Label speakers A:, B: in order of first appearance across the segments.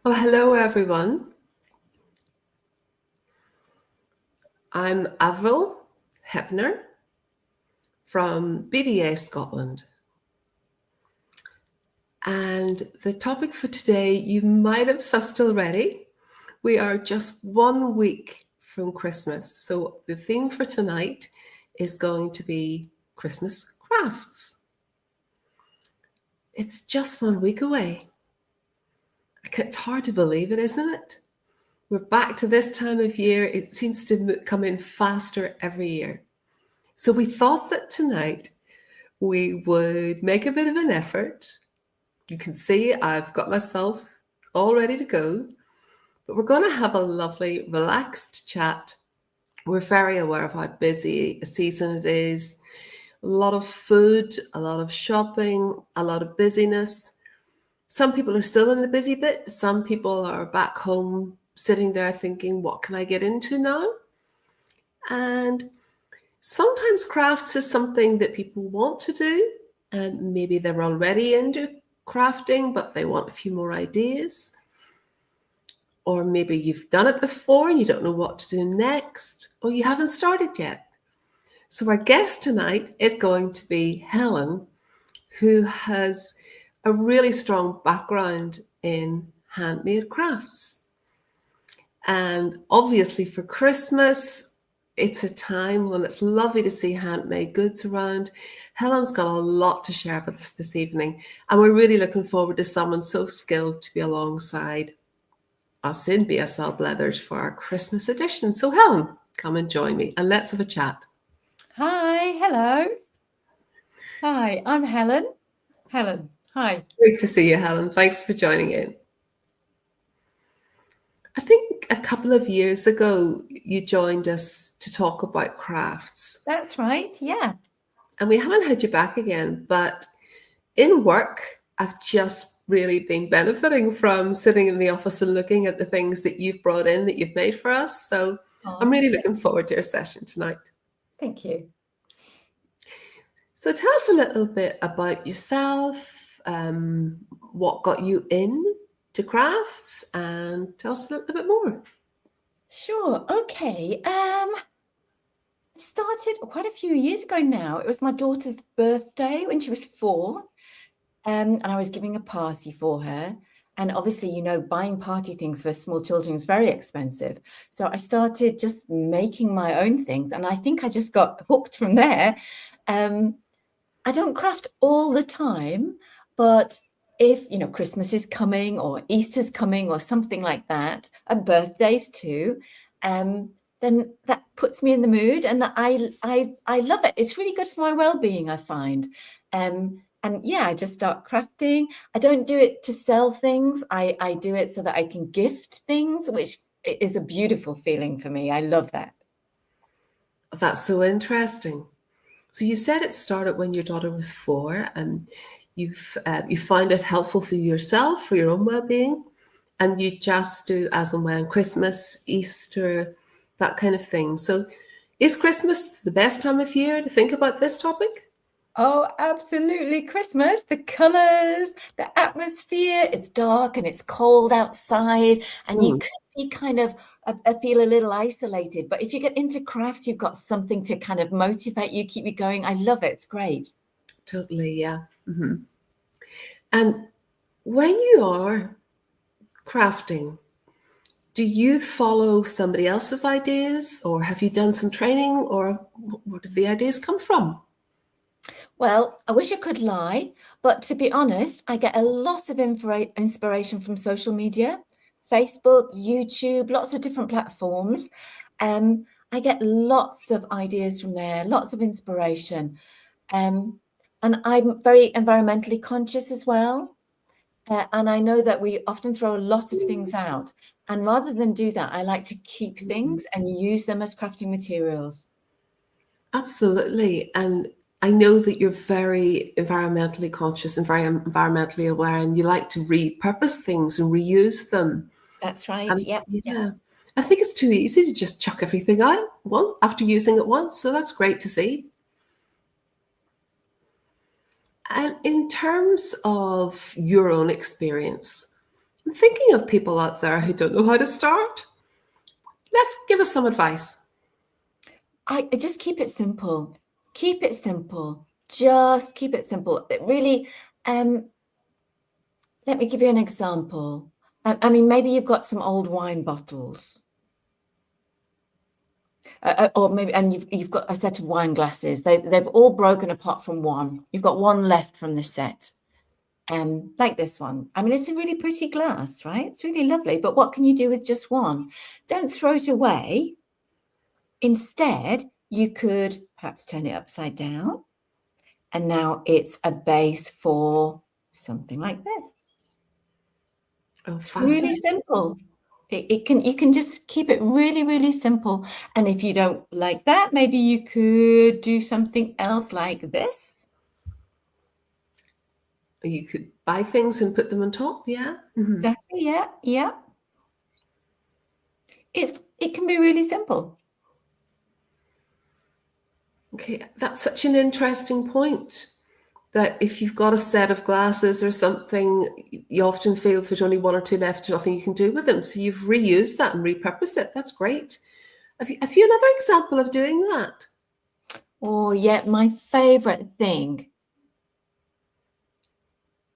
A: Well, hello everyone. I'm Avril Hepner from BDA Scotland. And the topic for today, you might have sussed already. We are just 1 week from Christmas. So the theme for tonight is going to be Christmas crafts. It's just 1 week away. It's hard to believe it, isn't it? We're back to this time of year. It seems to come in faster every year. So we thought that tonight we would make a bit of an effort. You can see I've got myself all ready to go, but we're going to have a lovely, relaxed chat. We're very aware of how busy a season it is. A lot of food, a lot of shopping, a lot of busyness. Some people are still in the busy bit. Some people are back home sitting there thinking, what can I get into now? And sometimes crafts is something that people want to do, and maybe they're already into crafting, but they want a few more ideas. Or maybe you've done it before and you don't know what to do next, or you haven't started yet. So our guest tonight is going to be Helen, who has a really strong background in handmade crafts. And obviously for Christmas, it's a time when it's lovely to see handmade goods around. Helen's got a lot to share with us this evening, and we're really looking forward to someone so skilled to be alongside us in BSL Blethers for our Christmas edition. So Helen, come and join me and let's have a chat.
B: Hi, hello. Hi, I'm Helen. Helen, hi.
A: Great to see you, Helen. Thanks for joining in. I think a couple of years ago, you joined us to talk about crafts,
B: That's right, yeah.
A: and we haven't had you back again, but in work, I've just really been benefiting from sitting in the office and looking at the things that you've brought in that you've made for us. So I'm
B: Oh,
A: really looking forward to our session tonight.
B: thank you.
A: So tell us a little bit about yourself, what got you into crafts, and tell us a little bit more.
B: Sure, okay. It started quite a few years ago now. It was my daughter's birthday when she was 4, and I was giving a party for her. And obviously, buying party things for small children is very expensive. So I started just making my own things, and I think I just got hooked from there. Um, I don't craft all the time, but if, Christmas is coming or Easter's coming or something like that, and birthdays too, then that puts me in the mood, and I love it. It's really good for my well-being, I find. And yeah, I just start crafting. I don't do it to sell things. I do it so that I can gift things, which is a beautiful feeling for me. I love that.
A: That's so interesting. So you said it started when your daughter was 4, and you find it helpful for yourself, for your own well-being, and you just do as and when Christmas, Easter, that kind of thing. So is Christmas the best time of year to think about this topic?
B: Oh, absolutely. Christmas, the colors, the atmosphere. It's dark and it's cold outside, and you
A: Mm,
B: could be kind of feel a little isolated. But if you get into crafts, you've got something to kind of motivate you, keep you going. I love it. It's great.
A: totally, yeah. And when you are crafting, do you follow somebody else's ideas, or have you done some training, or where do the ideas come from?
B: Well, I wish I could lie, but to be honest, I get a lot of inspiration from social media, Facebook, YouTube, lots of different platforms. I get lots of ideas from there, lots of inspiration. Um, and I'm very environmentally conscious as well. And I know that we often throw a lot of things out. And rather than do that, I like to keep things and use them as crafting materials.
A: Absolutely. And I know that you're very environmentally conscious and very environmentally aware, and you like to repurpose things and reuse them.
B: That's right.
A: And
B: Yep. Yep.
A: yeah, I think it's too easy to just chuck everything out after using it once. So that's great to see. And in terms of your own experience, I'm thinking of people out there who don't know how to start. Let's give us some advice.
B: I just keep it simple. Keep it simple. Just keep it simple. It really, let me give you an example. I mean, maybe you've got some old wine bottles. Or maybe, and you've got a set of wine glasses. They've all broken apart from one. You've got one left from the set. Like this one. I mean, it's a really pretty glass, right? It's really lovely. But what can you do with just one? Don't throw it away. Instead, you could perhaps turn it upside down. And now it's a base for something like this.
A: Oh,
B: It's really simple. You can just keep it really, really simple. And if you don't like that, maybe you could do something else like this.
A: You could buy things and put them on top, yeah? Mm-hmm.
B: Exactly, yeah, yeah. It can be really simple.
A: Okay, that's such an interesting point. That if you've got a set of glasses or something, you often feel if there's only one or two left, there's nothing you can do with them. So you've reused that and repurposed it. That's great. Have you another example of doing that?
B: Oh, yeah, my favorite thing.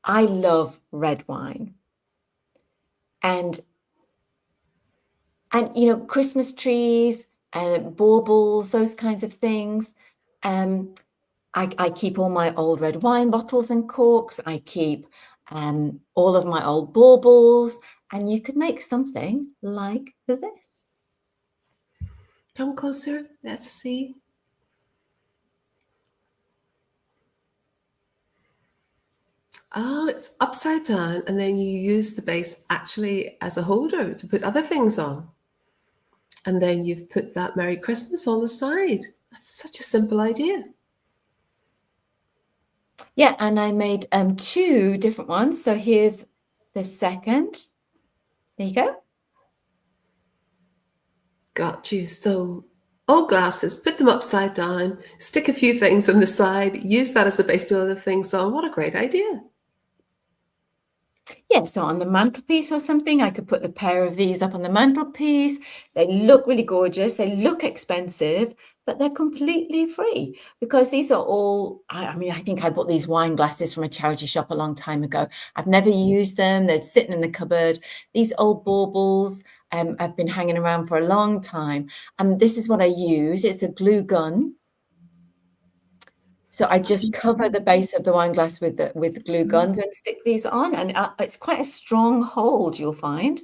B: I love red wine. And you know, Christmas trees and baubles, those kinds of things. I keep all my old red wine bottles and corks. I keep all of my old baubles, and you could make something like this.
A: Come closer. Let's see. Oh, it's upside down, and then you use the base actually as a holder to put other things on. And then you've put that Merry Christmas on the side. That's such a simple idea.
B: Yeah, and I made two different ones. So here's the second. There you go.
A: Got you. So old glasses, put them upside down, stick a few things on the side, use that as a base to other things on. What a great idea.
B: Yeah, so on the mantelpiece or something, I could put a pair of these up on the mantelpiece. They look really gorgeous. They look expensive, but they're completely free because these are all, I mean, I think I bought these wine glasses from a charity shop a long time ago. I've never used them. They're sitting in the cupboard. These old baubles have been hanging around for a long time. And this is what I use. It's a glue gun. So I just cover the base of the wine glass with glue guns and stick these on, and it's quite a strong hold, you'll find.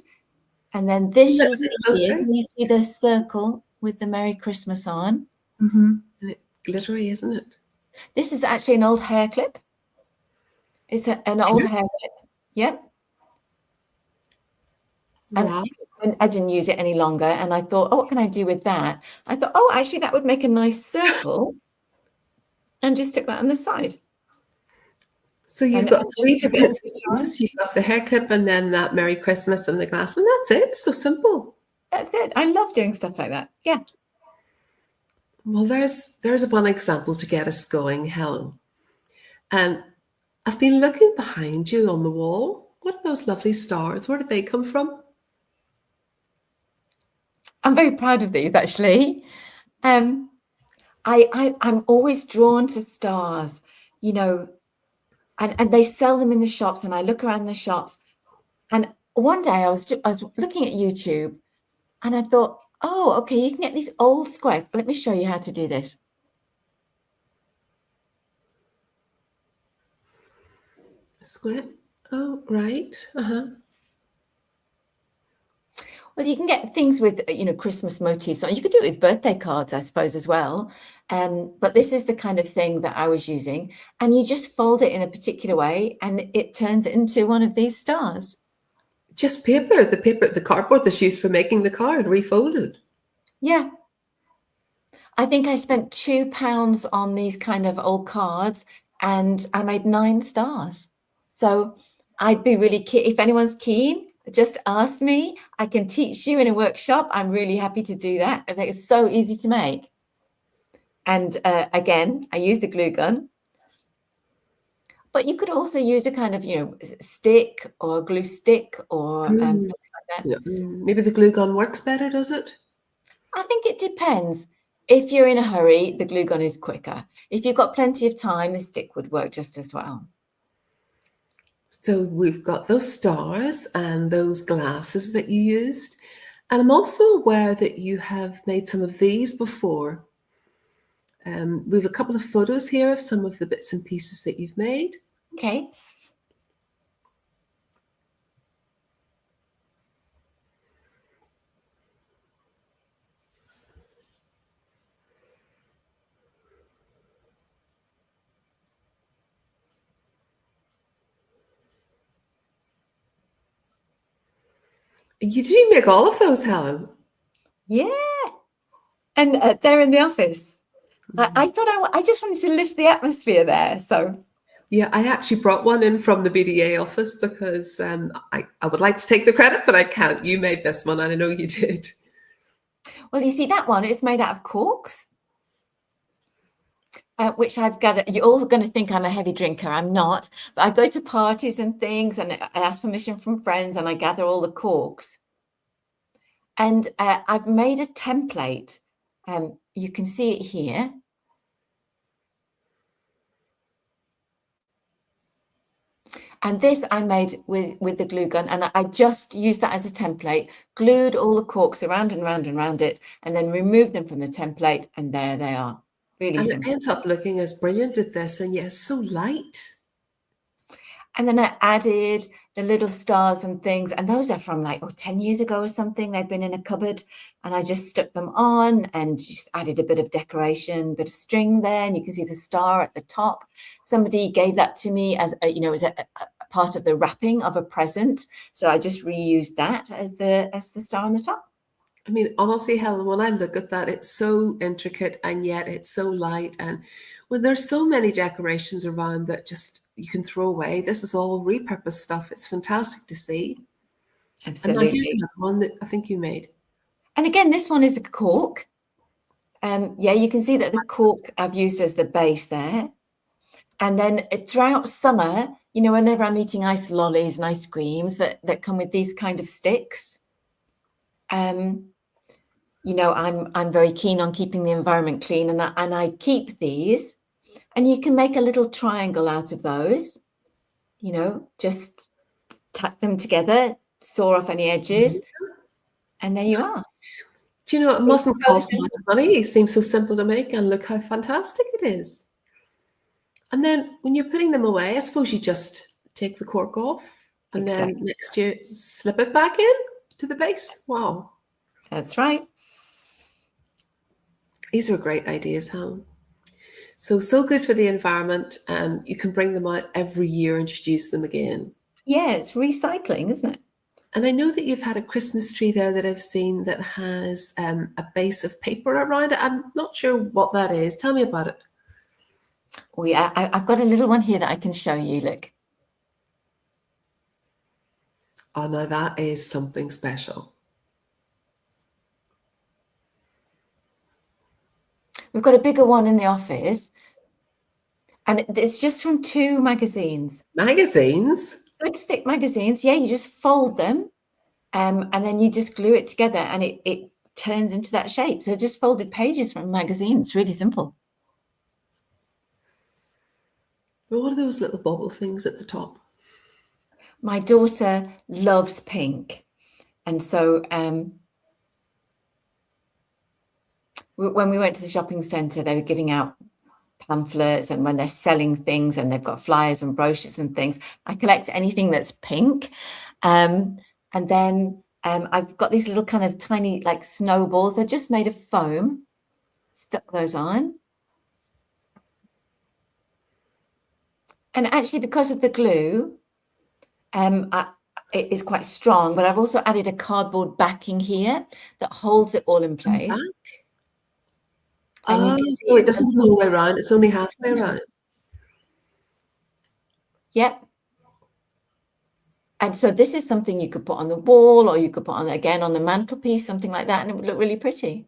B: And then this you'll see here, can you see the circle with the Merry Christmas on?
A: Mm-hmm. And it's glittery, isn't it?
B: This is actually an old hair clip. It's an old hair clip. Yep.
A: Wow.
B: And I didn't use it any longer, and I thought, oh, what can I do with that? I thought, oh, actually, that would make a nice circle, and just stick that on the side.
A: So you've got three different features. You've got the hair clip and then that Merry Christmas and the glass, and that's it. So simple.
B: That's it. I love doing stuff like that. Yeah.
A: Well, there's one example to get us going, Helen. And I've been looking behind you on the wall. What are those lovely stars? Where did they come from?
B: I'm very proud of these, actually. I'm always drawn to stars, you know, and they sell them in the shops, and I look around the shops. And one day I was looking at YouTube, and I thought, oh, okay, you can get these old squares. Let me show you how to do this.
A: Square. Oh, right. Uh-huh.
B: Well, you can get things with, you know, Christmas motifs on. You could do it with birthday cards, I suppose, as well. But this is the kind of thing that I was using. And you just fold it in a particular way, and it turns into one of these stars.
A: Just paper, the cardboard that's used for making the card, refolded.
B: Yeah. I think I spent £2 on these kind of old cards, and I made 9 stars. So I'd be really keen. If anyone's keen, just ask me. I can teach you in a workshop. I'm really happy to do that. I think it's so easy to make. And again, I use the glue gun. But you could also use a kind of, stick or a glue stick or
A: Mm,
B: something like that.
A: yeah, maybe the glue gun works better, does it?
B: I think it depends. If you're in a hurry, the glue gun is quicker. If you've got plenty of time, the stick would work just as well.
A: So we've got those stars and those glasses that you used. And I'm also aware that you have made some of these before. We have a couple of photos here of some of the bits and pieces that you've made.
B: Okay.
A: Did you make all of those, Helen?
B: Yeah. And they're in the office. I thought I just wanted to lift the atmosphere there. So
A: Yeah, I actually brought one in from the BDA office because I would like to take the credit, but I can't. You made this one, and I know you did.
B: well, you see that one, it's made out of corks, which I've gathered. You're all going to think I'm a heavy drinker. I'm not, but I go to parties and things and I ask permission from friends and I gather all the corks. And I've made a template. You can see it here. And this I made with the glue gun, and I just used that as a template, glued all the corks around and around and around it, and then removed them from the template, and there they are. Really
A: And it
B: simple.
A: ends up looking as brilliant as this, and yet so light.
B: And then I added the little stars and things, and those are from like 10 years ago or something. They've been in a cupboard, and I just stuck them on and just added a bit of decoration, bit of string there, and you can see the star at the top. Somebody gave that to me as as a part of the wrapping of a present, so I just reused that as the star on the top.
A: I mean, honestly, Helen, when I look at that, it's so intricate and yet it's so light. And when there's so many decorations around that just you can throw away, this is all repurposed stuff. It's fantastic to see. And now here's
B: Absolutely.
A: another one that I think you made.
B: And again, this one is a cork. Yeah, you can see that the cork I've used as the base there. And then throughout summer, whenever I'm eating ice lollies and ice creams that come with these kind of sticks, I'm very keen on keeping the environment clean, and I keep these. And you can make a little triangle out of those, just tack them together, saw off any edges, and there you are.
A: Do you know, it
B: It's
A: mustn't
B: so
A: cost much
B: simple.
A: money. It seems so simple to make, and look how fantastic it is. And then when you're putting them away, I suppose you just take the cork off, and then
B: Exactly.
A: next year slip it back in to the base. Wow.
B: That's right.
A: These are great ideas, Helen. So good for the environment, and you can bring them out every year and just use them again.
B: Yeah, it's recycling, isn't it?
A: And I know that you've had a Christmas tree there that I've seen that has a base of paper around it. I'm not sure what that is. Tell me about it.
B: Oh yeah, I've got a little one here that I can show you. Look.
A: Oh, now that is something special.
B: We've got a bigger one in the office, and it's just from 2 magazines.
A: Magazines?
B: Good thick magazines. Yeah, you just fold them, and then you just glue it together, and it turns into that shape. So just folded pages from magazines. It's really simple.
A: Well, what are those little bubble things at the top?
B: My daughter loves pink, and so when we went to the shopping centre, they were giving out pamphlets, and when they're selling things and they've got flyers and brochures and things, I collect anything that's pink. And then I've got these little kind of tiny like snowballs. They're just made of foam. Stuck those on. And actually, because of the glue, it is quite strong, but I've also added a cardboard backing here that holds it all in place. And you
A: Oh,
B: can see
A: so it
B: it's
A: doesn't go all the way around. It's only halfway around.
B: Yep. And so this is something you could put on the wall, or you could put on again on the mantelpiece, something like that, and it would look really pretty.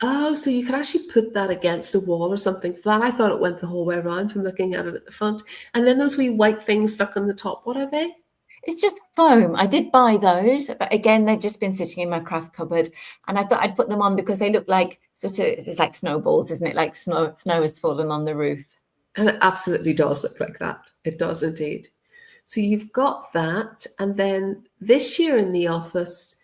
A: Oh, so you could actually put that against a wall or something flat. I thought it went the whole way around from looking at it at the front. And then those wee white things stuck on the top, what are they?
B: It's just foam. I did buy those, but again, they've just been sitting in my craft cupboard. And I thought I'd put them on because they look like it's like snowballs, isn't it? Like snow has fallen on the roof.
A: And it absolutely does look like that. It does indeed. So you've got that. And then this year in the office,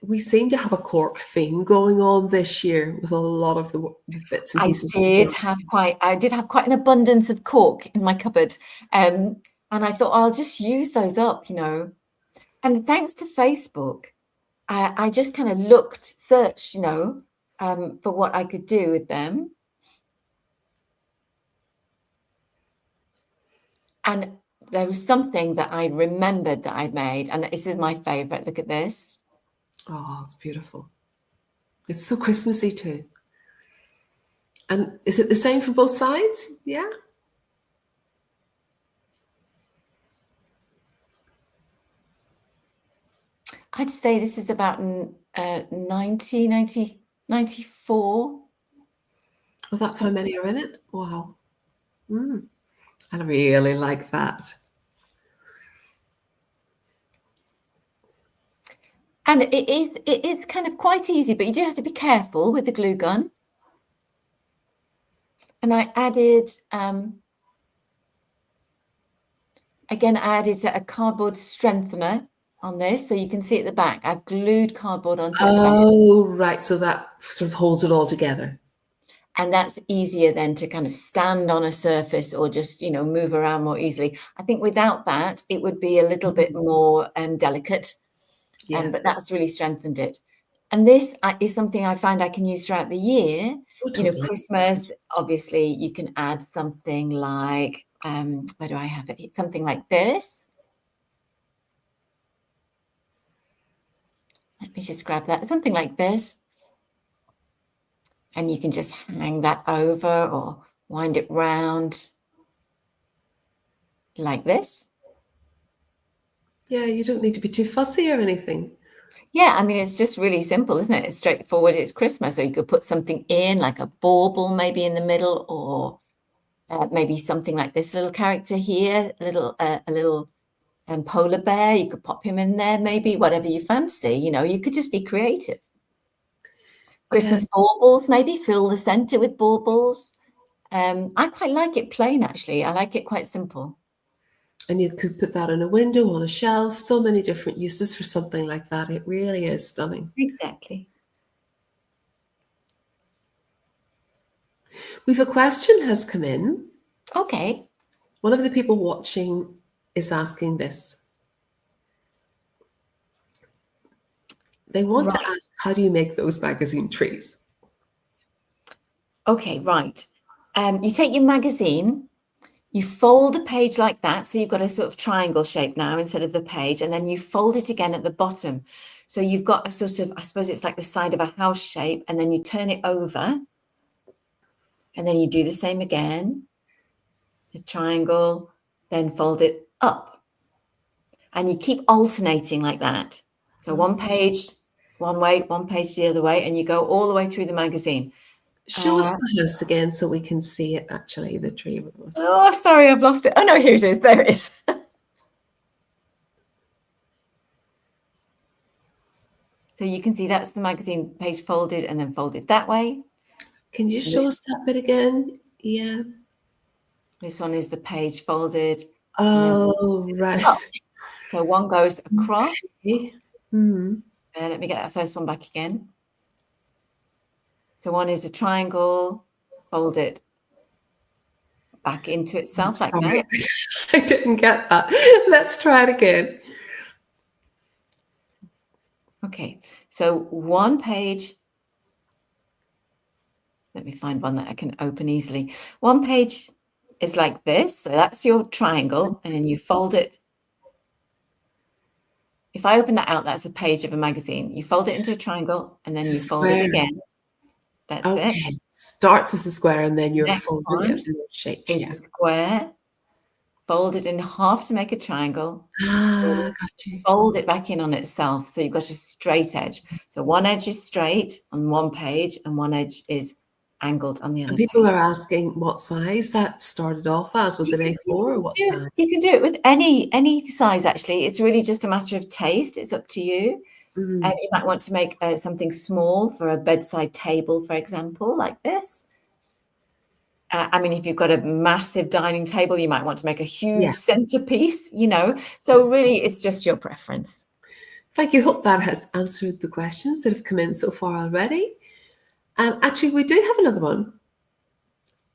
A: we seem to have a cork theme going on this year with a lot of the bits and pieces.
B: I did have quite an abundance of cork in my cupboard. And I thought I'll just use those up, And thanks to Facebook, I just kind of searched, for what I could do with them. And there was something that I remembered that I made, and this is my favorite. Look at this.
A: Oh, it's beautiful. It's so Christmassy too. And is it the same for both sides? Yeah.
B: I'd say this is about 94.
A: Oh, that's how many are in it? Wow. I really like that.
B: And it is kind of quite easy, but you do have to be careful with the glue gun. And I added, again, I added a cardboard strengthener on this, so you can see at the back. I've glued cardboard onto it.
A: Oh, right. So that sort of holds it all together.
B: And that's easier then to kind of stand on a surface or just, move around more easily. I think without that, it would be a little bit more delicate.
A: Yeah.
B: But that's really strengthened it. And this is something I find I can use throughout the year.
A: Oh, totally.
B: Christmas, obviously, you can add something like, where do I have it? It's something like this. Let me just grab that. Something like this. And you can just hang that over or wind it round like this.
A: Yeah, you don't need to be too fussy or anything.
B: Yeah, I mean, it's just really simple, isn't it? It's straightforward. It's Christmas. So you could put something in, like a bauble maybe in the middle, or maybe something like this little character here, a little polar bear. You could pop him in there, maybe, whatever you fancy. You could just be creative. Christmas baubles, maybe fill the center with baubles. I quite like it plain, actually. I like it quite simple.
A: And you could put that on a window, on a shelf, so many different uses for something like that. It really is stunning.
B: Exactly.
A: We've a question has come in.
B: Okay.
A: One of the people watching is asking this. They want to ask, how do you make those magazine trees?
B: Okay, right. You take your magazine, you fold a page like that. So you've got a sort of triangle shape now instead of the page, and then you fold it again at the bottom. So you've got a sort of, I suppose it's like the side of a house shape, and then you turn it over, and then you do the same again, the triangle, then fold it up. And you keep alternating like that. So one page one way, one page the other way, and you go all the way through the magazine.
A: Show us the house again so we can see it, actually, the tree.
B: Oh, sorry, I've lost it. Oh, no, here it is. There it is. So you can see that's the magazine page folded and then folded that way.
A: Can you show us that bit again? Yeah.
B: This one is the page folded.
A: Oh, right.
B: Up. So one goes across.
A: Okay.
B: Let me get that first one back again. So one is a triangle, folded back into itself like that.
A: I didn't get that. Let's try it again.
B: Okay, so one page. Let me find one that I can open easily. One page is like this. So that's your triangle, and then you fold it. If I open that out, that's a page of a magazine. You fold it into a triangle, and then you fold it again. That's it.
A: Starts as a square, and then you're
B: Next
A: folding it into shapes.
B: Is a square, fold it in half to make a triangle,
A: Ah, got you.
B: fold it back in on itself, so you've got a straight edge. So one edge is straight on one page and one edge is angled on the
A: And
B: other
A: people
B: page.
A: are asking what size that started off as. Was it A4 or what size?
B: You can do it with any size, actually. It's really just a matter of taste. It's up to you.
A: Mm.
B: You might want to make something small for a bedside table, for example, like this. I mean, if you've got a massive dining table, you might want to make a huge centerpiece, you know. So really, it's just your preference.
A: Thank you. Hope that has answered the questions that have come in so far already. And actually, we do have another one.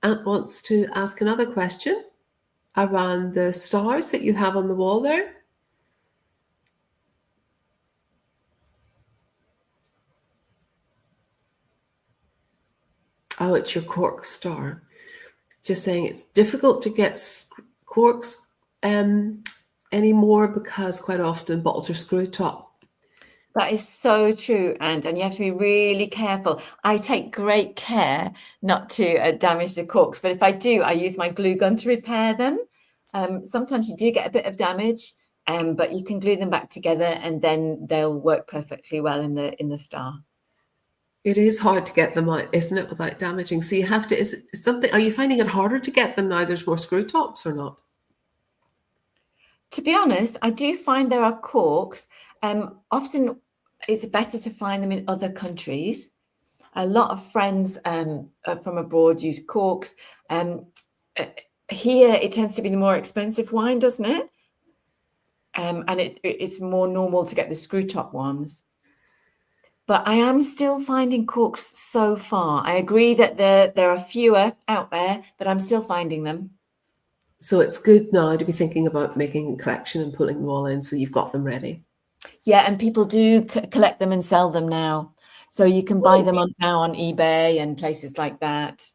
A: Ant wants to ask another question around the stars that you have on the wall there. Oh, it's your cork star. Just saying it's difficult to get corks anymore because quite often bottles are screw top.
B: That is so true, and you have to be really careful. I take great care not to damage the corks, but if I do, I use my glue gun to repair them. Sometimes you do get a bit of damage, but you can glue them back together, and then they'll work perfectly well in the star.
A: It is hard to get them out, isn't it, without damaging? So you have to, is it something, are you finding it harder to get them now there's more screw tops or not?
B: To be honest, I do find there are corks. Often it's better to find them in other countries. A lot of friends from abroad use corks. Here, it tends to be the more expensive wine, doesn't it? And it's more normal to get the screw top ones. But I am still finding corks so far. I agree that there are fewer out there, but I'm still finding them.
A: So it's good now to be thinking about making a collection and pulling them all in so you've got them ready.
B: Yeah, and people do collect them and sell them now. So you can buy them now on eBay and places like that.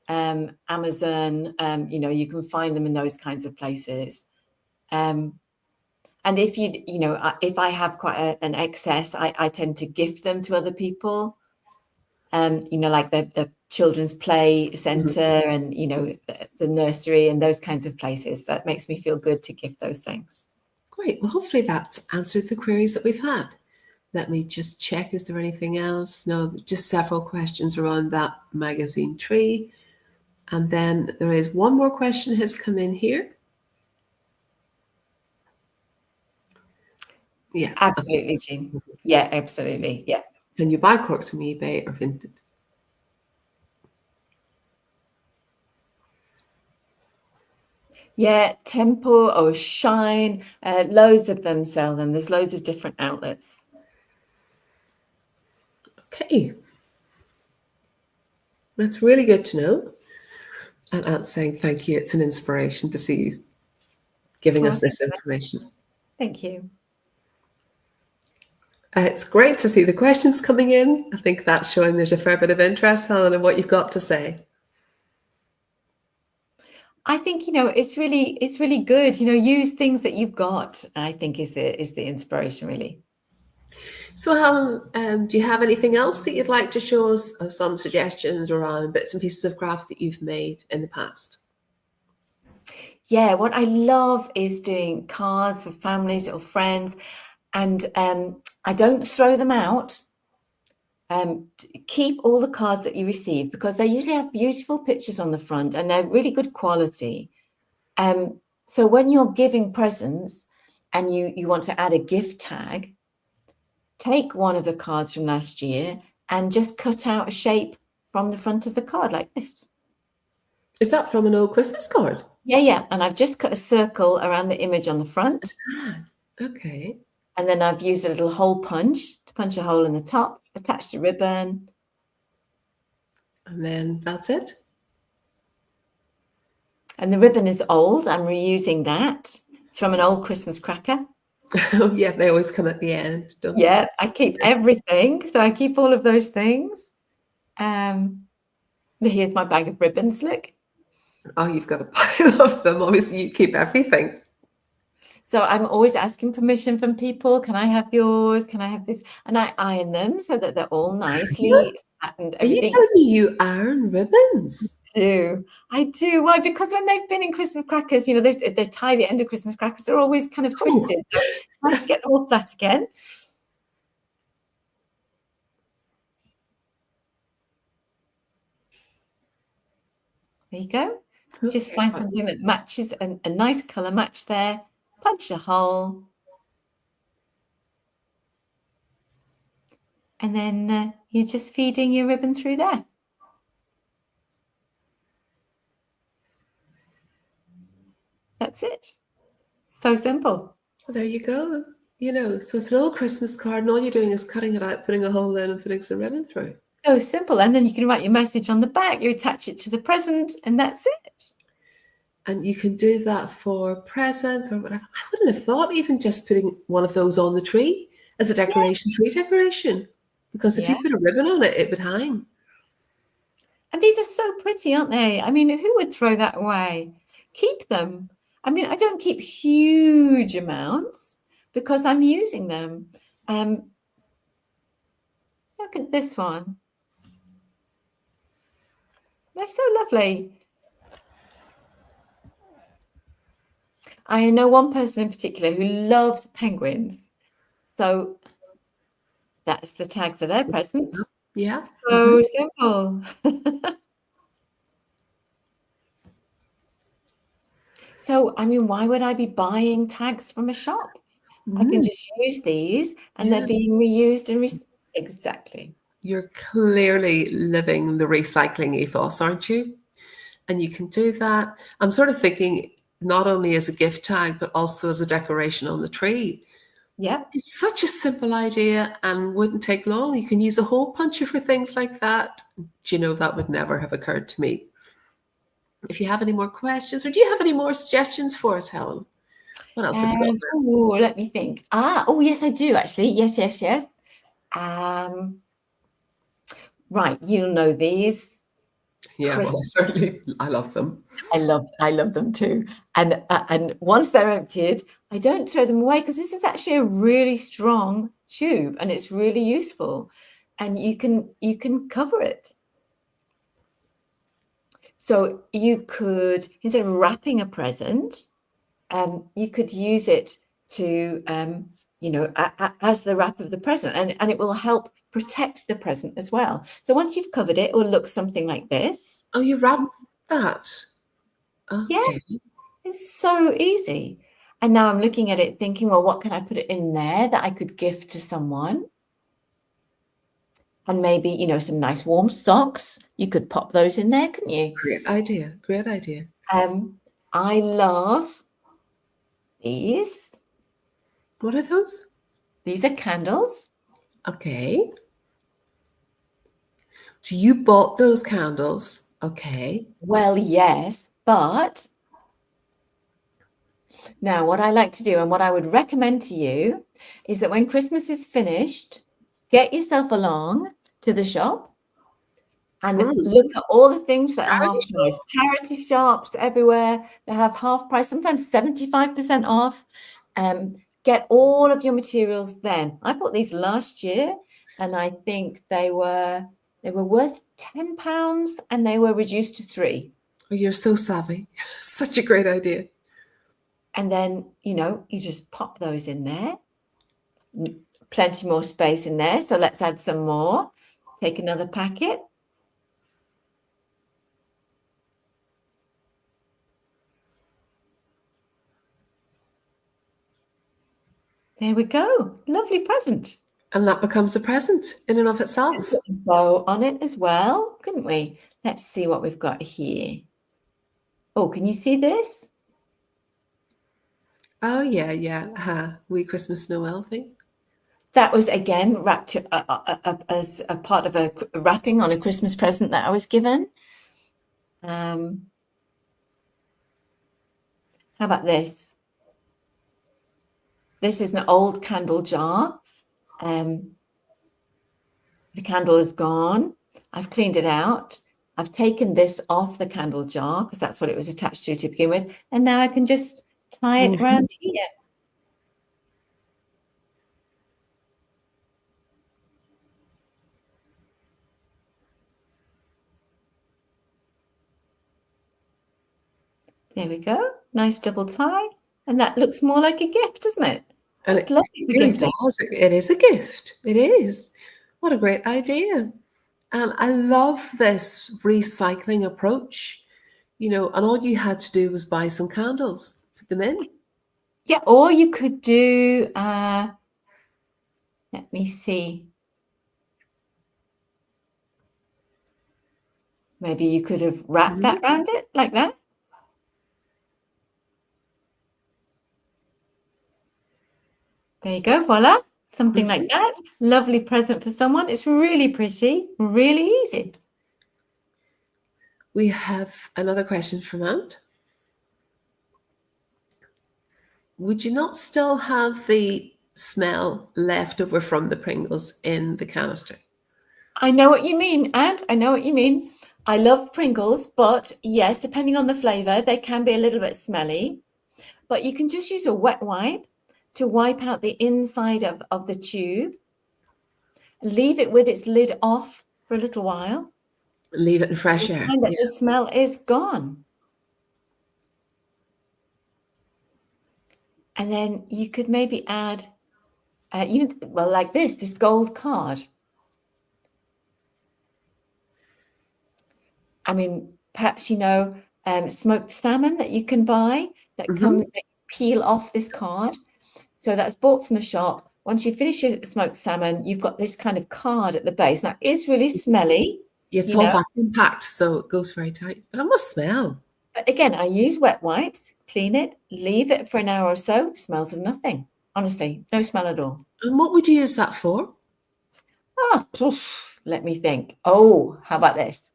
B: Amazon, you know, you can find them in those kinds of places. And if if I have quite an excess, I tend to gift them to other people. You know, like the children's play center and, you know, the nursery and those kinds of places. That makes me feel good to gift those things.
A: Great. Well, hopefully that's answered the queries that we've had. Let me just check. Is there anything else? No, just several questions around that magazine tree. And then there is one more question has come in here. Yeah.
B: Absolutely, Jean. Yeah, absolutely. Yeah.
A: Can you buy corks from eBay or Vinted?
B: Yeah, Tempo or Shine, loads of them sell them. There's loads of different outlets.
A: Okay. That's really good to know. And Ant's saying thank you. It's an inspiration to see you giving us this information.
B: Thank you.
A: It's great to see the questions coming in. I think that's showing there's a fair bit of interest, Helen, in what you've got to say.
B: I think, you know, it's really good. You know, use things that you've got, I think is the inspiration, really.
A: So, Helen, do you have anything else that you'd like to show us? Some suggestions around bits and pieces of craft that you've made in the past?
B: Yeah, what I love is doing cards for families or friends, and I don't throw them out. Keep all the cards that you receive because they usually have beautiful pictures on the front and they're really good quality. So when you're giving presents and you want to add a gift tag, take one of the cards from last year and just cut out a shape from the front of the card like this.
A: Is that from an old Christmas card?
B: Yeah. And I've just cut a circle around the image on the front.
A: Okay.
B: And then I've used a little hole punch to punch a hole in the top, attached a ribbon.
A: And then that's it?
B: And the ribbon is old. I'm reusing that. It's from an old Christmas cracker.
A: Oh, yeah, they always come at the end, don't they?
B: Yeah, I keep everything. So I keep all of those things. Here's my bag of ribbons, look.
A: Oh, you've got a pile of them. Obviously, you keep everything.
B: So I'm always asking permission from people. Can I have yours? Can I have this? And I iron them so that they're all nicely flattened,
A: Are you
B: everything.
A: telling me you iron ribbons?
B: I do. Why? Because when they've been in Christmas crackers, you know, they tie the end of Christmas crackers, they're always kind of twisted. So I have to get them all flat again. There you go. Just find something that matches a nice color match there. Punch a hole. And then you're just feeding your ribbon through there. That's it. So simple.
A: Well, there you go. You know, so it's an old Christmas card, and all you're doing is cutting it out, putting a hole in, and putting some ribbon through.
B: So simple. And then you can write your message on the back, you attach it to the present, and that's it.
A: And you can do that for presents or whatever. I wouldn't have thought even just putting one of those on the tree as a decoration, tree decoration. Because if you put a ribbon on it, it would hang.
B: And these are so pretty, aren't they? I mean, who would throw that away? Keep them. I mean, I don't keep huge amounts because I'm using them. Look at this one. They're so lovely. I know one person in particular who loves penguins. So that's the tag for their present.
A: Yeah.
B: So simple. So, I mean, why would I be buying tags from a shop? I can just use these and they're being reused and exactly.
A: You're clearly living the recycling ethos, aren't you? And you can do that. I'm sort of thinking not only as a gift tag, but also as a decoration on the tree.
B: Yeah.
A: It's such a simple idea and wouldn't take long. You can use a hole puncher for things like that. Do you know, that would never have occurred to me. If you have any more questions, or do you have any more suggestions for us, Helen? What else have you got there?
B: Oh, let me think. Oh, yes, I do actually. Yes. Right, you'll know these.
A: Yeah, well, certainly, I love them.
B: I love them too. And once they're emptied, I don't throw them away because this is actually a really strong tube and it's really useful. And you can cover it. So you could, instead of wrapping a present, you could use it to, you know, as the wrap of the present, and it will help protect the present as well. So once you've covered it, it will look something like this.
A: Oh, you wrap that? Okay.
B: Yeah, it's so easy. And now I'm looking at it thinking, well, what can I put it in there that I could gift to someone? And maybe, you know, some nice warm socks. You could pop those in there, couldn't you?
A: Great idea. Great idea.
B: I love these.
A: What are those?
B: These are candles.
A: Okay. So you bought those candles. Okay.
B: Well, yes, but now what I like to do and what I would recommend to you is that when Christmas is finished, get yourself along to the shop and look at all the things that are half price. Charity shops everywhere, they have half price, sometimes 75% off. Get all of your materials then. I bought these last year and I think they were worth £10 and they were reduced to £3.
A: Oh, you're so savvy. Such a great idea.
B: And then, you know, you just pop those in there. Plenty more space in there. So let's add some more. Take another packet. There we go. Lovely present.
A: And that becomes a present in and of itself.
B: Put a bow on it as well, couldn't we? Let's see what we've got here. Oh, can you see this?
A: Oh, yeah. Wee Christmas Noel thing.
B: That was, again, wrapped as a part of a wrapping on a Christmas present that I was given. How about this? This is an old candle jar. The candle is gone. I've cleaned it out. I've taken this off the candle jar because that's what it was attached to begin with. And now I can just tie it around here. There we go. Nice double tie. And that looks more like a gift, doesn't it?
A: And it
B: Lovely for
A: really
B: gifting.
A: does. It is a gift. It is. What a great idea. And I love this recycling approach, and all you had to do was buy some candles, put them in.
B: Yeah, or you could do, let me see. Maybe you could have wrapped that around it like that. There you go, voila. Something like that. Lovely present for someone. It's really pretty, really easy.
A: We have another question from Ant. Would you not still have the smell left over from the Pringles in the canister?
B: I know what you mean, and I know what you mean. I love Pringles, but yes, depending on the flavor, they can be a little bit smelly. But you can just use a wet wipe to wipe out the inside of the tube. Leave it with its lid off for a little while.
A: Leave it in fresh
B: You'll
A: air.
B: find that
A: Yeah.
B: the smell is gone. And then you could maybe add, like this gold card. I mean, perhaps smoked salmon that you can buy that comes, that you peel off this card. So that's bought from the shop. Once you finish your smoked salmon, you've got this kind of card at the base. Now, it's really smelly.
A: It's all vacuum packed, so it goes very tight. But it must smell.
B: But again, I use wet wipes, clean it, leave it for an hour or so. Smells of nothing. Honestly, no smell at all.
A: And what would you use that for?
B: Let me think. Oh, how about this?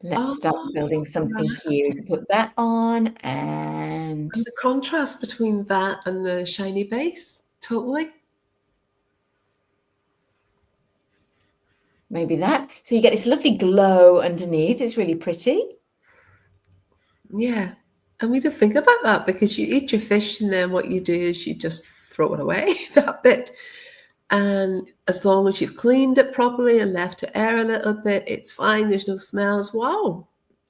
B: Let's start building something here. You can put that on and
A: the contrast between that and the shiny base, totally.
B: Maybe that. So you get this lovely glow underneath. It's really pretty.
A: Yeah. And we don't think about that because you eat your fish and then what you do is you just throw it away, that bit. And as long as you've cleaned it properly and left it air a little bit, it's fine. There's no smells. Wow.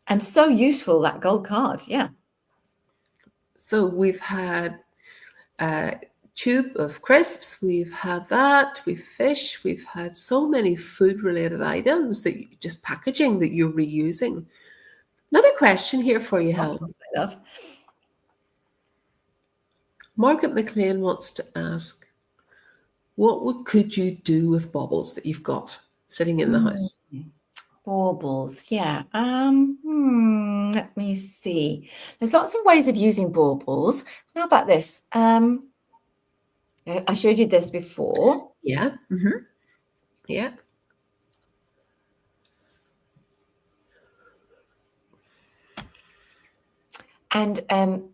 B: And so useful, that gold card. Yeah.
A: So we've had a tube of crisps. We've had that. We've fish. We've had so many food-related items that just packaging that you're reusing. Another question here for you, Helen.
B: I love.
A: Margaret McLean wants to ask, could you do with baubles that you've got sitting in the house?
B: Baubles, yeah. Let me see. There's lots of ways of using baubles. How about this? I showed you this before.
A: Yeah. Yeah.
B: And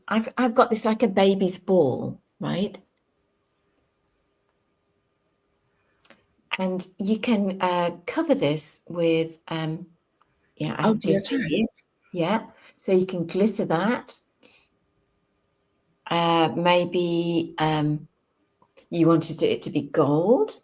B: I've got this like a baby's ball, right? And you can cover this with
A: glitter.
B: Yeah. So you can glitter that. Maybe you wanted it to be gold.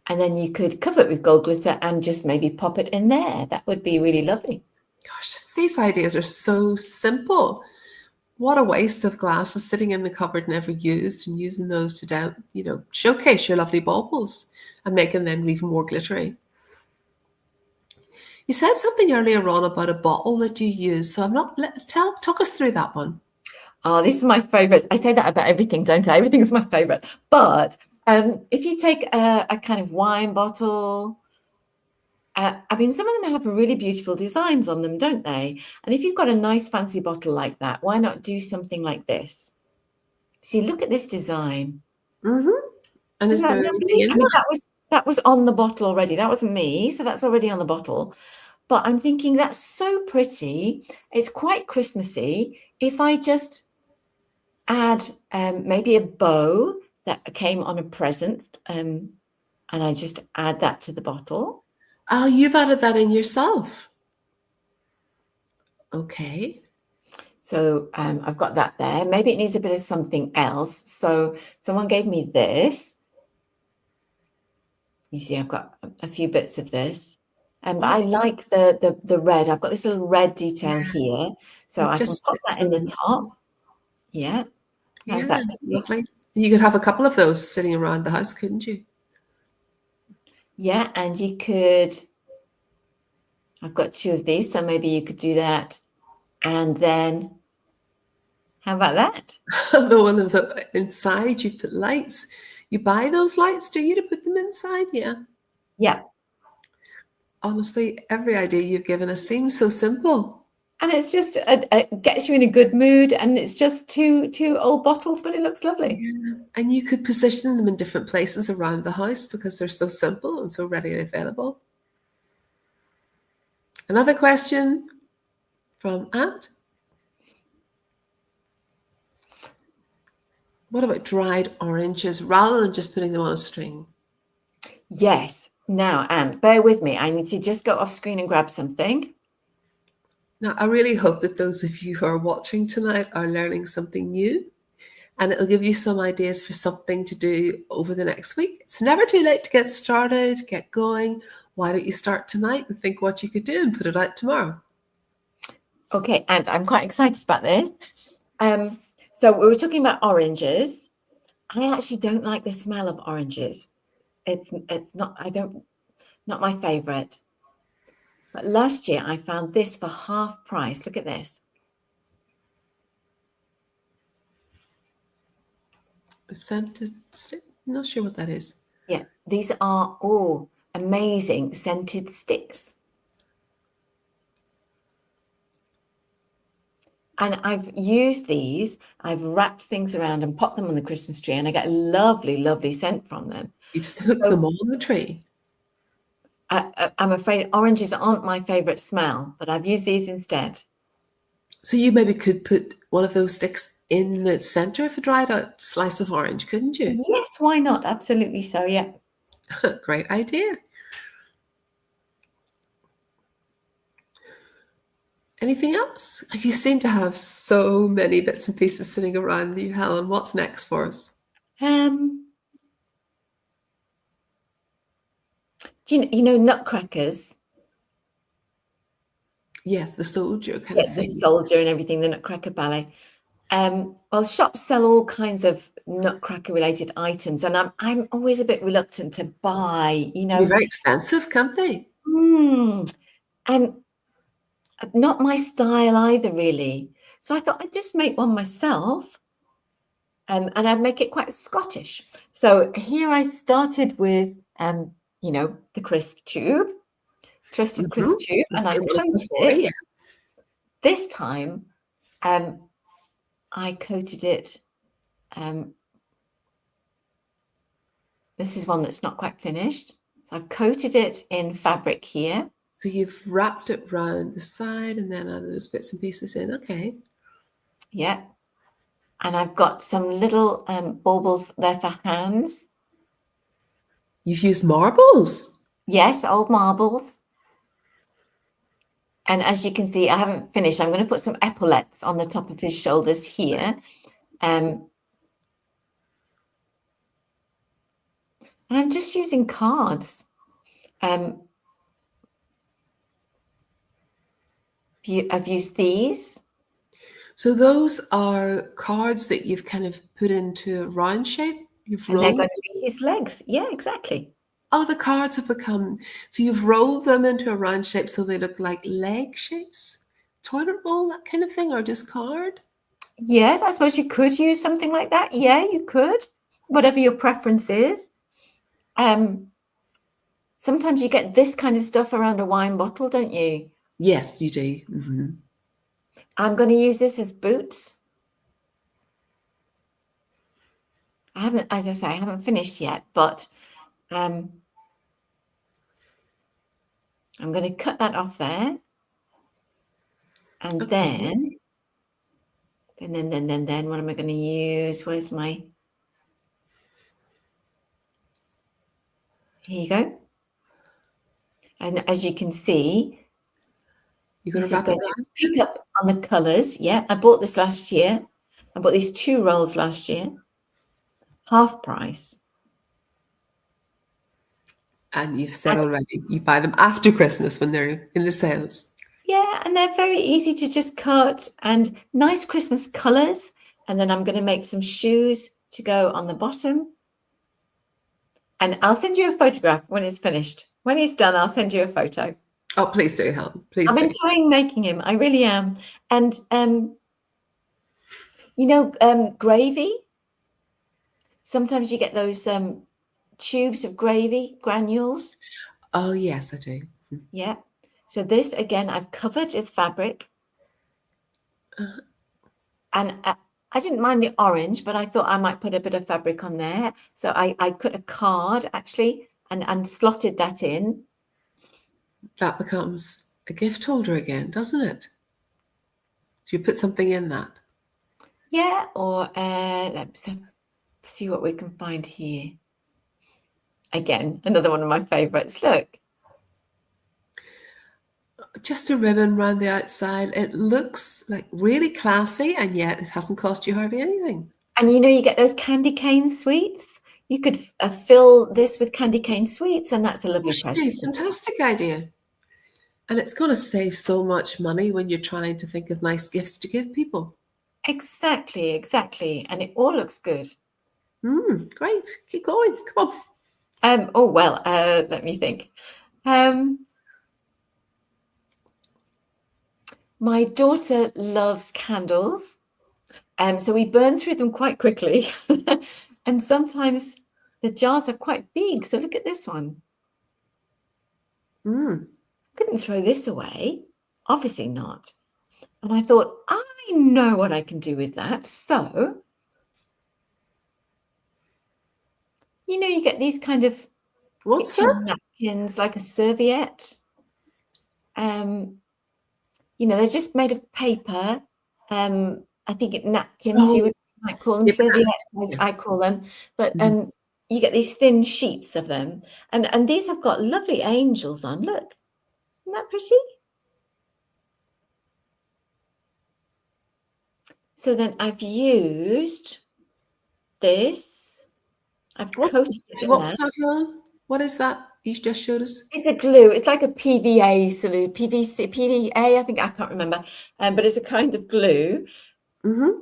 B: And then you could cover it with gold glitter and just maybe pop it in there. That would be really lovely.
A: Gosh, these ideas are so simple. What a waste of glasses sitting in the cupboard never used, and using those to showcase your lovely baubles and making them even more glittery. You said something earlier on about a bottle that you use, so talk us through that one.
B: Oh, this is my favorite. I say that about everything, don't I? Everything is my favorite. But if you take a kind of wine bottle, I mean, some of them have really beautiful designs on them, don't they? And if you've got a nice fancy bottle like that, why not do something like this? See, look at this design.
A: And is there anything in
B: that was on the bottle already. That wasn't me, so that's already on the bottle. But I'm thinking that's so pretty. It's quite Christmassy. If I just add maybe a bow that came on a present, and I just add that to the bottle.
A: Oh, you've added that in yourself. Okay.
B: So I've got that there. Maybe it needs a bit of something else. So someone gave me this. You see, I've got a few bits of this. But I like the red. I've got this little red detail here, so
A: It
B: I can
A: just
B: pop
A: fits
B: that in the
A: in.
B: top. Yeah, how's
A: Yeah,
B: that?
A: lovely. You could have a couple of those sitting around the house, couldn't you?
B: Yeah, and you could, I've got 2 of these, so maybe you could do that. And then, how about that?
A: The one of the inside, you put lights. You buy those lights, do you, to put them inside? Yeah.
B: Yeah.
A: Honestly, every idea you've given us seems so simple.
B: And it's just gets you in a good mood, and it's just two old bottles, but it looks lovely.
A: Yeah. And you could position them in different places around the house because they're so simple and so readily available. Another question from Ant. What about dried oranges rather than just putting them on a string?
B: Yes. Now, Anne, bear with me. I need to just go off screen and grab something.
A: Now, I really hope that those of you who are watching tonight are learning something new, and it'll give you some ideas for something to do over the next week. It's never too late to get started, get going. Why don't you start tonight and think what you could do and put it out tomorrow?
B: Okay, and I'm quite excited about this. So we were talking about oranges. I actually don't like the smell of oranges. It's not my favorite. But last year I found this for half price. Look at this.
A: A scented stick? I'm not sure what that is.
B: Yeah, these are all amazing scented sticks. And I've used these, I've wrapped things around and popped them on the Christmas tree, and I get a lovely, lovely scent from them.
A: You just hook them on the tree.
B: I'm afraid oranges aren't my favorite smell, but I've used these instead.
A: So you maybe could put one of those sticks in the center of a dried out slice of orange, couldn't you?
B: Yes, why not? Absolutely so, yeah.
A: Great idea. Anything else? You seem to have so many bits and pieces sitting around you, Helen. What's next for us?
B: Do you know nutcrackers?
A: Yes, the soldier kind of
B: Yeah, the
A: thing.
B: soldier and everything, the Nutcracker Ballet. Well, shops sell all kinds of nutcracker related items, and I'm always a bit reluctant to buy,
A: They're very expensive, can't they?
B: and not my style either, really. So I thought I'd just make one myself, and I'd make it quite Scottish. So here I started with, the crisp tube, trusted crisp tube, and I coated it. This time, I coated it. This is one that's not quite finished. So I've coated it in fabric here.
A: So you've wrapped it round the side and then added those bits and pieces in. Okay.
B: Yeah. And I've got some little baubles there for hands.
A: You've used marbles?
B: Yes, old marbles. And as you can see, I haven't finished. I'm going to put some epaulettes on the top of his shoulders here. And I'm just using cards. I've used these.
A: So those are cards that you've kind of put into a round shape?
B: And they're going to be his legs. Yeah, exactly.
A: Oh, the cards have become, so you've rolled them into a round shape so they look like leg shapes? Toilet roll, that kind of thing, or just card?
B: Yes, I suppose you could use something like that. Yeah, you could. Whatever your preference is. Sometimes you get this kind of stuff around a wine bottle, don't you?
A: Yes, you do. Mm-hmm.
B: I'm going to use this as boots. I haven't, as I say, I haven't finished yet, but I'm going to cut that off there. And
A: Okay.
B: then what am I going to use? Where's my, here you go. And as you can see, this is going to pick up on the colours. Yeah, I bought this last year. I bought these 2 rolls last year, half price.
A: And you've said already, you buy them after Christmas when they're in the sales.
B: Yeah, and they're very easy to just cut and nice Christmas colors. And then I'm going to make some shoes to go on the bottom. And I'll send you a photograph when it's finished. When he's done, I'll send you a photo.
A: Oh, please do, Helen. Please
B: I'm
A: do.
B: enjoying making him. I really am. And gravy. Sometimes you get those tubes of gravy, granules.
A: Oh, yes, I do.
B: Yeah. So this, again, I've covered with fabric. And I didn't mind the orange, but I thought I might put a bit of fabric on there. So I cut a card, actually, and slotted that in.
A: That becomes a gift holder again, doesn't it? So you put something in that.
B: Yeah, or let's see what we can find here. Again, another one of my favorites. Look.
A: Just a ribbon around the outside. It looks like really classy, and yet it hasn't cost you hardly anything.
B: And you get those candy cane sweets. You could fill this with candy cane sweets, and that's a lovely present.
A: Fantastic idea. And it's going to save so much money when you're trying to think of nice gifts to give people.
B: Exactly. And it all looks good.
A: Great. Keep going. Come
B: on. Let me think. My daughter loves candles. So we burn through them quite quickly. And sometimes the jars are quite big. So look at this one. Couldn't throw this away. Obviously not. And I thought, I know what I can do with that. So, you get these kind of kitchen napkins, like a serviette. They're just made of paper. I think napkins, you might call them serviettes, I call them. But you get these thin sheets of them. And these have got lovely angels on. Look, isn't that pretty? So then I've used this. I've coated it in
A: what was that, Helen? What is that you just showed us?
B: It's a glue. It's like a PVA solution, PVA, I think, I can't remember. But it's a kind of glue. And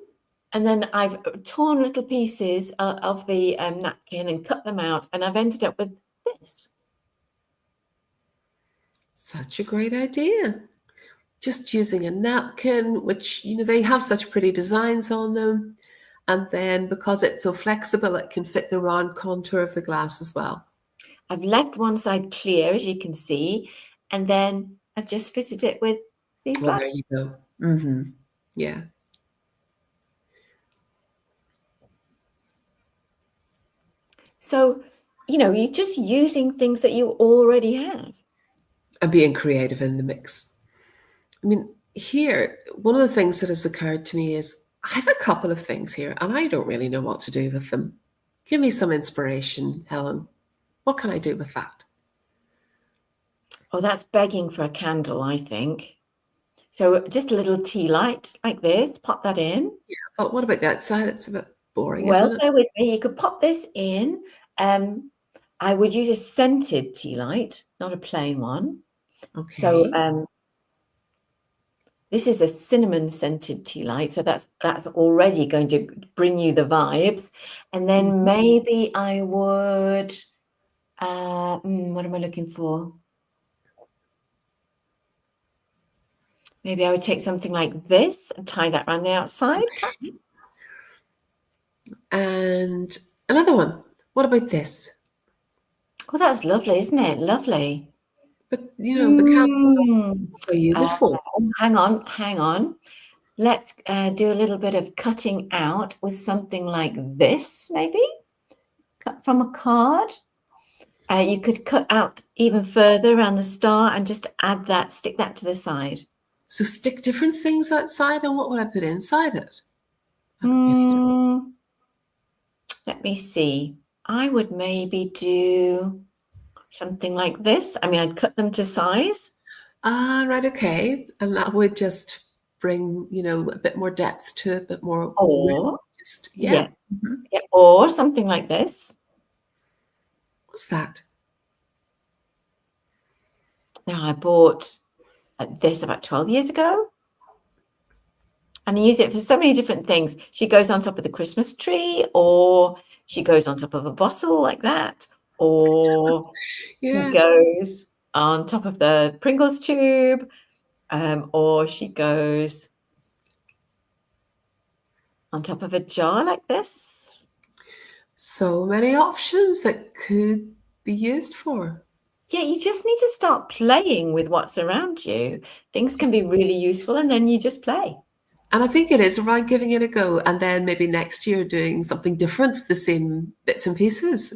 B: then I've torn little pieces of the napkin and cut them out. And I've ended up with this.
A: Such a great idea. Just using a napkin, which, they have such pretty designs on them. And then because it's so flexible, it can fit the round contour of the glass as well.
B: I've left one side clear, as you can see. And then I've just fitted it with these lights.
A: There you go. Yeah.
B: So, you're just using things that you already have.
A: And being creative in the mix. I mean, here, one of the things that has occurred to me is I have a couple of things here and I don't really know what to do with them. Give me some inspiration, Helen. What can I do with that?
B: Oh, that's begging for a candle, I think. So just a little tea light like this, pop that in.
A: Yeah, but what about the outside? It's a bit boring,
B: well,
A: isn't it?
B: bear with me. You could pop this in. I would use a scented tea light, not a plain one.
A: Okay.
B: So this is a cinnamon scented tea light. So that's already going to bring you the vibes. And then maybe I would, what am I looking for? Maybe I would take something like this and tie that around the outside.
A: Okay. And another one. What about this?
B: Oh, that's lovely, isn't it? Lovely.
A: But, the candles, what do I use it for?
B: Hang on. Let's do a little bit of cutting out with something like this, maybe. Cut from a card. You could cut out even further around the star and just add that, stick that to the side.
A: So stick different things outside, and what would I put inside it?
B: Let me see. I would maybe do something like this. I mean, I'd cut them to size.
A: Right, okay. And that would just bring, a bit more depth to it, a bit more.
B: Or,
A: yeah.
B: Or something like this.
A: What's that?
B: Now, I bought this about 12 years ago, and I use it for so many different things. She goes on top of the Christmas tree, or she goes on top of a bottle like that, or she
A: Yeah.
B: goes on top of the Pringles tube, or she goes on top of a jar like this.
A: So many options that could be used for.
B: Yeah, you just need to start playing with what's around you. Things can be really useful, and then you just play.
A: And I think it is around giving it a go and then maybe next year doing something different with the same bits and pieces.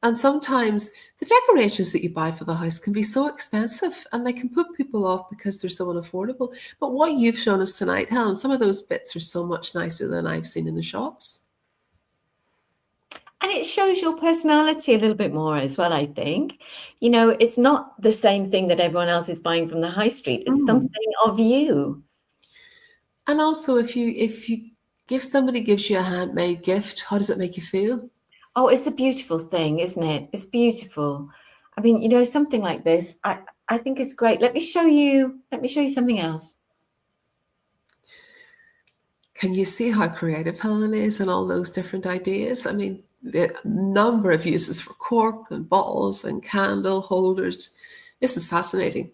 A: And sometimes the decorations that you buy for the house can be so expensive and they can put people off because they're so unaffordable. But what you've shown us tonight, Helen, some of those bits are so much nicer than I've seen in the shops.
B: And it shows your personality a little bit more as well, I think. You know, it's not the same thing that everyone else is buying from the high street. It's
A: Mm.
B: something of you.
A: And also if you give somebody gives you a handmade gift, how does it make you feel?
B: Oh, it's a beautiful thing, isn't it? It's beautiful. I mean, you know, something like this, I think it's great. Let me show you something else.
A: Can you see how creative Helen is and all those different ideas? I mean, the number of uses for cork and bottles and candle holders. This is fascinating.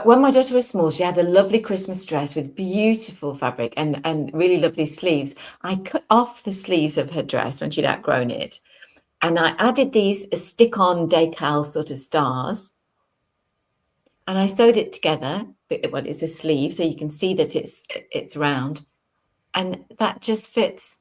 B: When my daughter was small, she had a lovely Christmas dress with beautiful fabric and really lovely sleeves. I cut off the sleeves of her dress when she'd outgrown it, and I added these stick-on decal sort of stars, and I sewed it together. Well, it's a sleeve, so you can see that it's round, and that just fits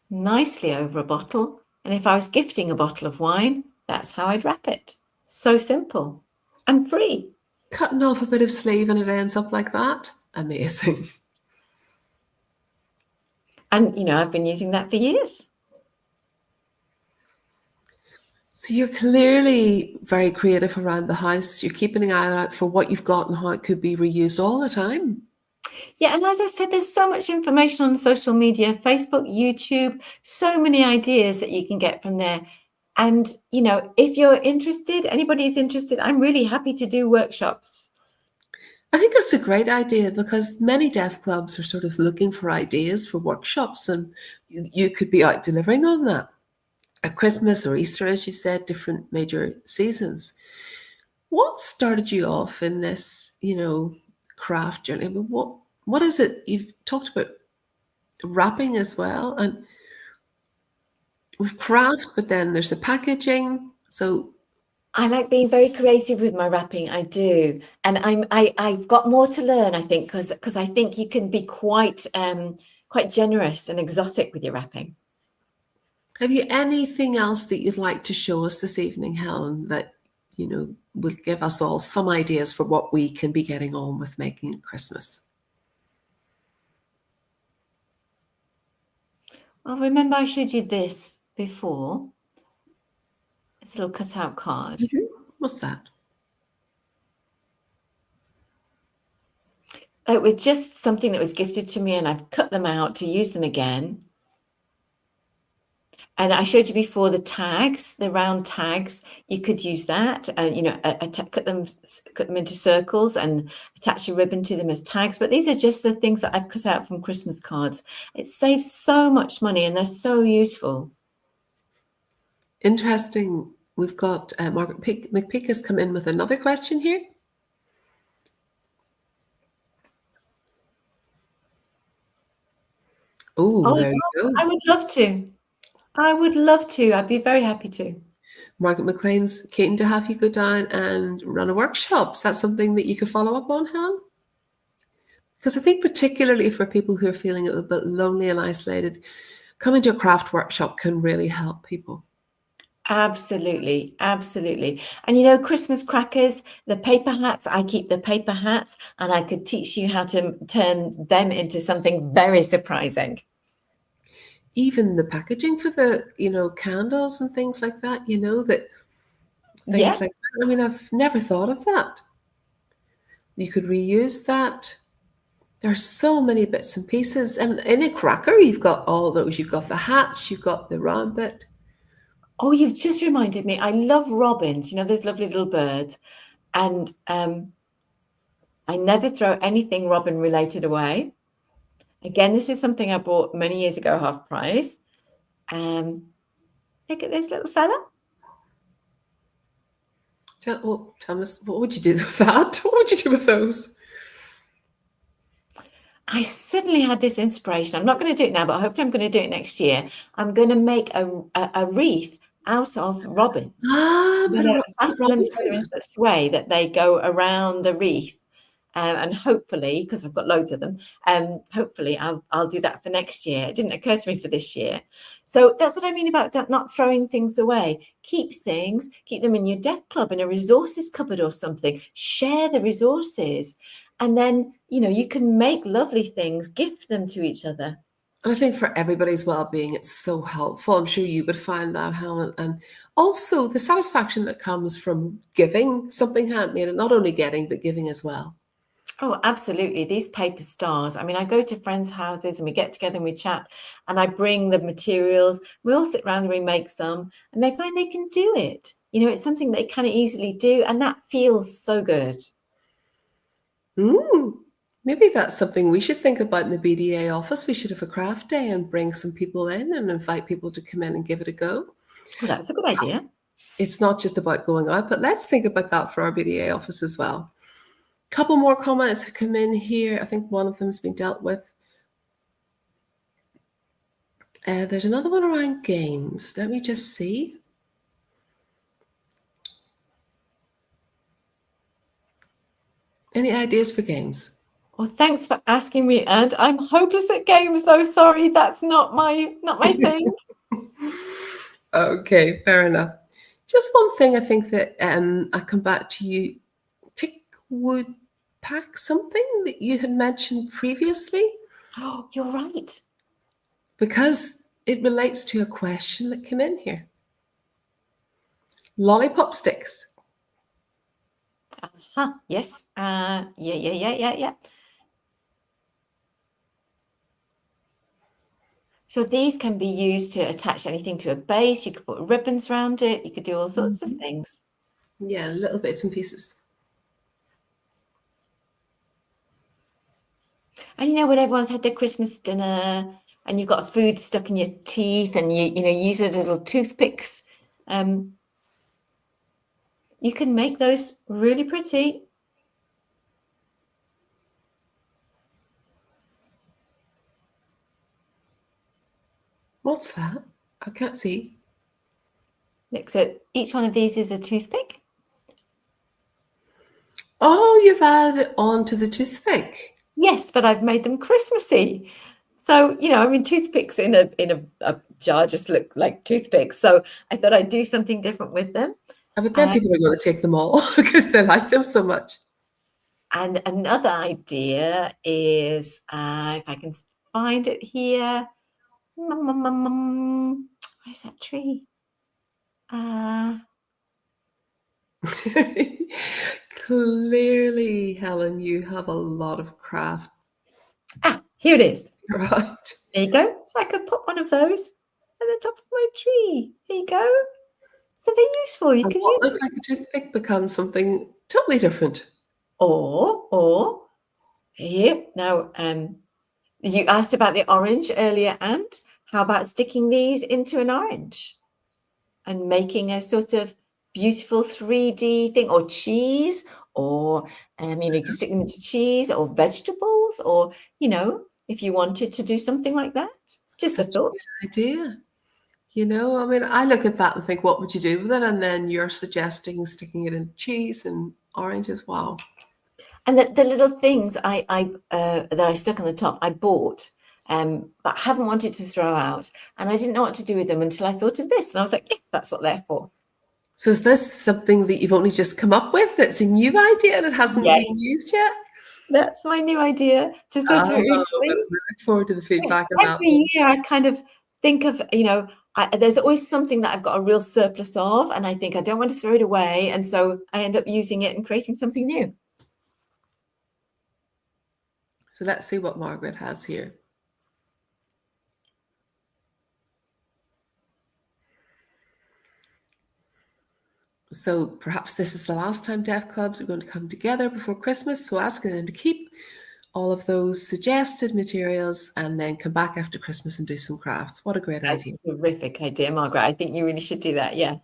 B: nicely over a bottle. And if I was gifting a bottle of wine, that's how I'd wrap it. So simple and free.
A: Cutting off a bit of sleeve and it ends up like that. Amazing.
B: And, you know, I've been using that for years.
A: So you're clearly very creative around the house. You're keeping an eye out for what you've got and how it could be reused all the time.
B: Yeah, and as I said, there's so much information on social media, Facebook, YouTube, so many ideas that you can get from there. And, you know, if you're interested, anybody is interested, I'm really happy to do workshops.
A: I think that's a great idea because many deaf clubs are sort of looking for ideas for workshops and you could be out delivering on that. At Christmas or Easter, as you've said, different major seasons. What started you off in this, craft journey? I mean, what is it? You've talked about wrapping as well, and with craft, but then there's the packaging. So
B: I like being very creative with my wrapping. I do, and I've got more to learn. I think because I think you can be quite generous and exotic with your wrapping.
A: have you anything else that you'd like to show us this evening, Helen, that will give us all some ideas for what we can be getting on with making at Christmas?
B: Well, remember I showed you this before. It's a little cutout card.
A: What's that?
B: It was just something that was gifted to me, and I've cut them out to use them again. And I showed you before the tags, the round tags. You could use that, and cut them into circles and attach a ribbon to them as tags. But these are just the things that I've cut out from Christmas cards. It saves so much money, and they're so useful.
A: Interesting. We've got Margaret McPeak has come in with another question here. Oh, there you go.
B: I would love to. I would love to. I'd be very happy to.
A: Margaret McLean's keen to have you go down and run a workshop. Is that something that you could follow up on, Helen? Because I think particularly for people who are feeling a little bit lonely and isolated, coming to a craft workshop can really help people.
B: Absolutely, absolutely. And Christmas crackers, the paper hats, I keep the paper hats, and I could teach you how to turn them into something very surprising.
A: Even the packaging for the, candles and things like that, that things like that. I mean, I've never thought of that. You could reuse that. There's so many bits and pieces. And in a cracker, you've got all those. You've got the hats, you've got the round bit.
B: Oh, you've just reminded me. I love robins, those lovely little birds. And I never throw anything robin related away. Again, this is something I bought many years ago, half price. Look at this little fella.
A: Tell us, what would you do with that? What would you do with those?
B: I suddenly had this inspiration. I'm not going to do it now, but hopefully I'm going to do it next year. I'm going to make a wreath out of robins.
A: Ah,
B: I'm
A: but
B: going to fasten them together in
A: Robinson.
B: such a way that they go around the wreath. And hopefully, because I've got loads of them, hopefully I'll do that for next year. It didn't occur to me for this year. So that's what I mean about not throwing things away. Keep things, keep them in your deaf club, in a resources cupboard or something. Share the resources. And then, you can make lovely things, gift them to each other.
A: I think for everybody's well-being, it's so helpful. I'm sure you would find that, Helen. And also the satisfaction that comes from giving something handmade, and not only getting, but giving as well.
B: Oh, absolutely. These paper stars. I mean, I go to friends' houses and we get together and we chat, and I bring the materials. We all sit around and we make some, and they find they can do it. It's something they can easily do, and that feels so good.
A: Maybe that's something we should think about in the BDA office. We should have a craft day and bring some people in and invite people to come in and give it a go.
B: Well, that's a good idea.
A: It's not just about going out, but let's think about that for our BDA office as well. Couple more comments have come in here. I think one of them has been dealt with. There's another one around games. Let me just see. Any ideas for games?
B: Well, thanks for asking me, and I'm hopeless at games, though. Sorry, that's not my thing.
A: Okay, fair enough. Just one thing I think that I come back to you. Tick would pack something that you had mentioned previously,
B: Oh, you're right.
A: because it relates to a question that came in here. Lollipop sticks.
B: Yes. Yeah. So these can be used to attach anything to a base. You could put ribbons around it. You could do all sorts of things.
A: Yeah, little bits and pieces.
B: And when everyone's had their Christmas dinner and you've got food stuck in your teeth and you use it as little toothpicks, you can make those really pretty.
A: What's that? I can't see.
B: Look, so each one of these is a toothpick.
A: Oh, you've added on to the toothpick.
B: Yes, but I've made them Christmassy. So, toothpicks in a jar just look like toothpicks. So I thought I'd do something different with them.
A: But then people are going to take them all because they like them so much.
B: And another idea is, if I can find it here. Where's that tree?
A: Clearly, Helen, you have a lot of craft.
B: Here it is.
A: Right.
B: There you go. So I could put one of those at the top of my tree. There you go. So they're useful. You
A: And
B: can
A: what
B: use
A: looked like a toothpick becomes something totally different.
B: or here now. You asked about the orange earlier, and how about sticking these into an orange and making a sort of beautiful 3D thing, or cheese, or you can stick them into cheese or vegetables, or if you wanted to do something like that. Just a
A: Such
B: thought.
A: a good idea. I look at that and think, what would you do with it? And then you're suggesting sticking it in cheese and oranges. Wow.
B: And the little things that I stuck on the top, I bought, but haven't wanted to throw out. And I didn't know what to do with them until I thought of this. And I was like, yeah, that's what they're for.
A: So is this something that you've only just come up with? It's a new idea and it hasn't
B: Yes.
A: been used yet?
B: That's my new idea. Just thought of it recently.
A: We look forward to the feedback on that.
B: Every year I kind of think of, there's always something that I've got a real surplus of, and I think I don't want to throw it away. And so I end up using it and creating something new.
A: So let's see what Margaret has here. So perhaps this is the last time deaf clubs are going to come together before Christmas. So asking them to keep all of those suggested materials and then come back after Christmas and do some crafts. What a great
B: That's
A: idea.
B: a terrific idea, Margaret. I think you really should do that. Yeah.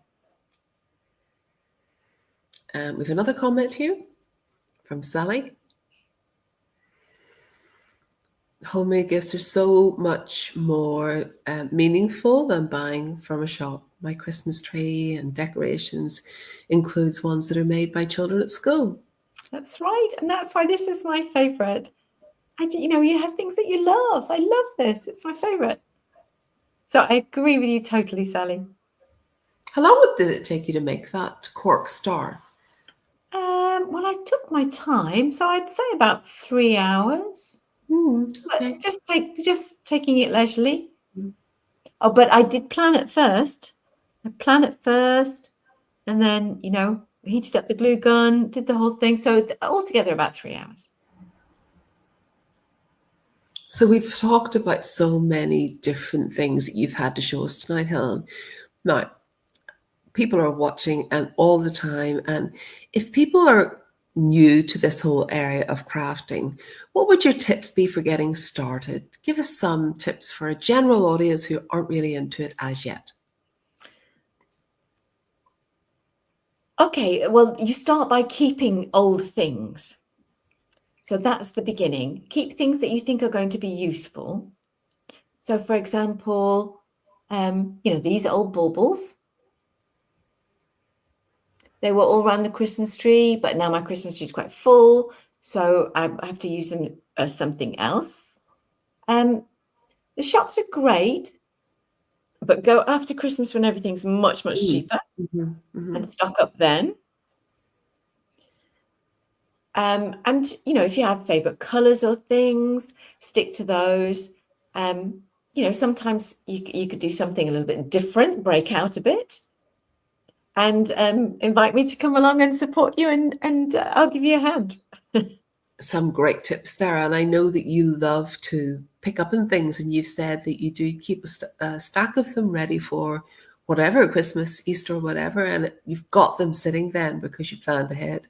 A: We have another comment here from Sally. Homemade gifts are so much more meaningful than buying from a shop. My Christmas tree and decorations includes ones that are made by children at school.
B: That's right. And that's why this is my favorite. You have things that you love. I love this. It's my favorite. So I agree with you totally, Sally.
A: How long did it take you to make that cork star?
B: Well, I took my time, so I'd say about 3 hours.
A: Okay.
B: But just taking it leisurely. Oh, but I did plan it first. I planned it first, and then heated up the glue gun, did the whole thing. So altogether about 3 hours.
A: So we've talked about so many different things that you've had to show us tonight, Helen. Now, people are watching and all the time. And if people are new to this whole area of crafting, what would your tips be for getting started? Give us some tips for a general audience who aren't really into it as yet.
B: Okay, well, you start by keeping old things. So that's the beginning. Keep things that you think are going to be useful. So, for example, these old baubles. They were all around the Christmas tree, but now my Christmas tree is quite full, so I have to use them as something else. The shops are great, but go after Christmas when everything's much, much cheaper and stock up then. And if you have favorite colors or things, stick to those. Sometimes you could do something a little bit different, break out a bit, and invite me to come along and support you, and I'll give you a hand.
A: Some great tips there. And I know that you love to pick up on things, and you've said that you do keep a stack of them ready for whatever, Christmas, Easter, whatever, and you've got them sitting then because you planned ahead.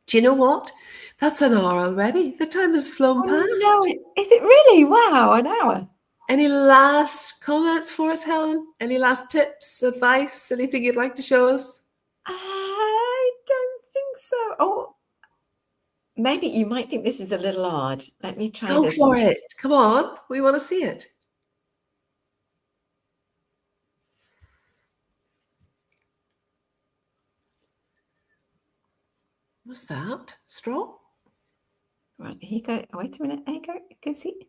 A: Do you know what? That's an hour already. The time has flown past.
B: No, is it really? Wow, an hour.
A: Any last comments for us, Helen? Any last tips, advice, anything you'd like to show us?
B: I don't think so. Oh, maybe you might think this is a little odd. Let me try
A: Go
B: this.
A: for it. Come on. We want to see it. What's that? Straw?
B: Right, here you go. Wait a minute. There you go. You can see.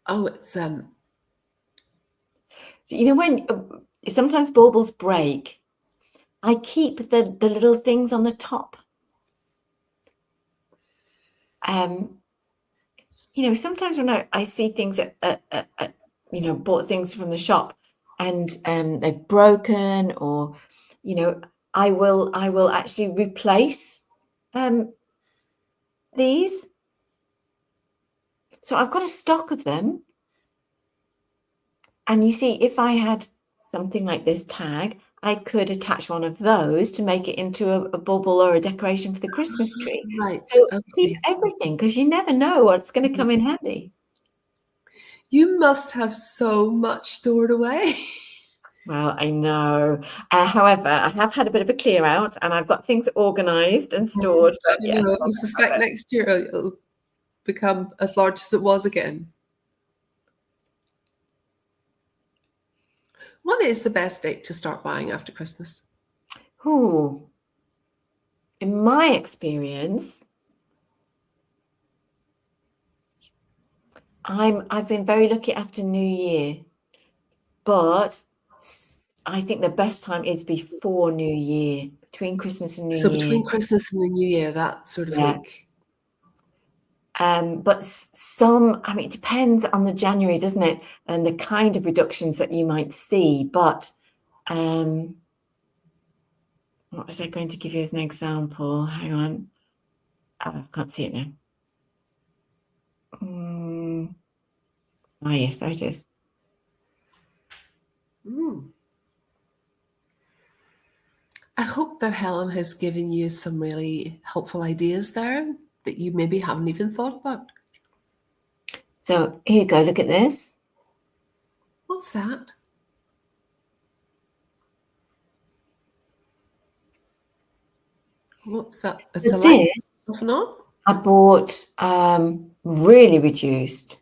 A: Oh, it's
B: So, when sometimes baubles break, I keep the little things on the top. Sometimes when I see things bought things from the shop and they've broken, or I will actually replace these. So I've got a stock of them, and you see, if I had something like this tag, I could attach one of those to make it into a bauble or a decoration for the Christmas tree.
A: right.
B: So keep
A: Okay.
B: everything, because you never know what's going to come in handy.
A: You must have so much stored away.
B: Well, I know. However, I have had a bit of a clear out, and I've got things organised and stored. But yes,
A: I suspect next year it'll become as large as it was again. What is the best date to start buying after Christmas?
B: in my experience, I've been very lucky after New Year, but I think the best time is before New Year, between Christmas and New
A: So
B: Year.
A: between Christmas and the New Year, that sort of week.
B: But it depends on the January, doesn't it? And the kind of reductions that you might see. But what was I going to give you as an example? Hang on. I can't see it now. Yes, there it is.
A: I hope that Helen has given you some really helpful ideas there that you maybe haven't even thought about.
B: So here you go, look at this.
A: What's that? What's that? It's
B: So
A: a light
B: this
A: off and on?
B: I bought really reduced,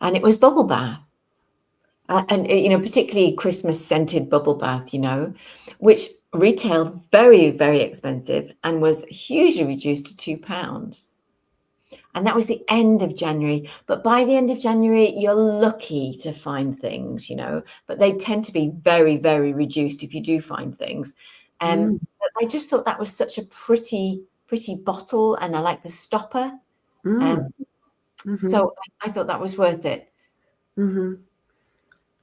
B: and it was bubble bath. And you know, particularly Christmas scented bubble bath, you know, which retailed very, very expensive and was hugely reduced to £2. And that was the end of January. But by the end of January, you're lucky to find things, you know, but they tend to be very, very reduced if you do find things.
A: Mm,
B: But I just thought that was such a pretty, pretty bottle, and I like the stopper. Um,
A: mm, mm-hmm,
B: so I thought that was worth it.
A: mm-hmm.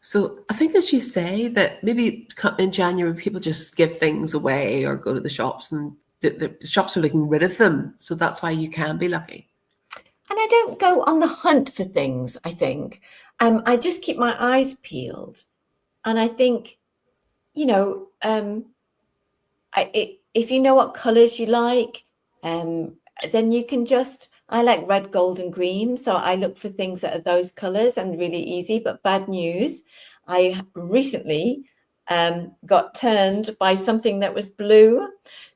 A: So I think, as you say, that maybe in January people just give things away or go to the shops, and the shops are looking rid of them. So that's why you can be lucky.
B: And I don't go on the hunt for things, I think. I just keep my eyes peeled. And I think, you know, if you know what colors you like, um, then you can just. I like red, gold, and green, so I look for things that are those colors and really easy. But bad news, I recently got turned by something that was blue,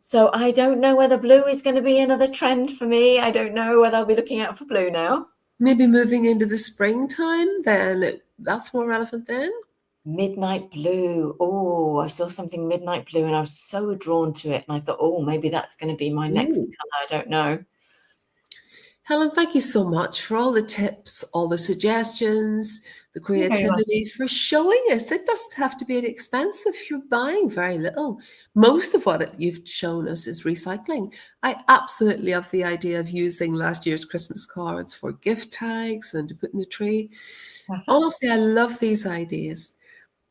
B: so I don't know whether blue is going to be another trend for me. I don't know whether I'll be looking out for blue now.
A: Maybe moving into the springtime, then that's more relevant then.
B: Midnight blue. Oh, I saw something midnight blue and I was so drawn to it. And I thought, oh, maybe that's going to be my next
A: Ooh.
B: color. I don't know.
A: Helen, thank you so much for all the tips, all the suggestions, the
B: You're very welcome.
A: creativity, for showing us. It doesn't have to be expensive. You're buying very little. Most of what you've shown us is recycling. I absolutely love the idea of using last year's Christmas cards for gift tags and to put in the tree. Honestly, I love these ideas.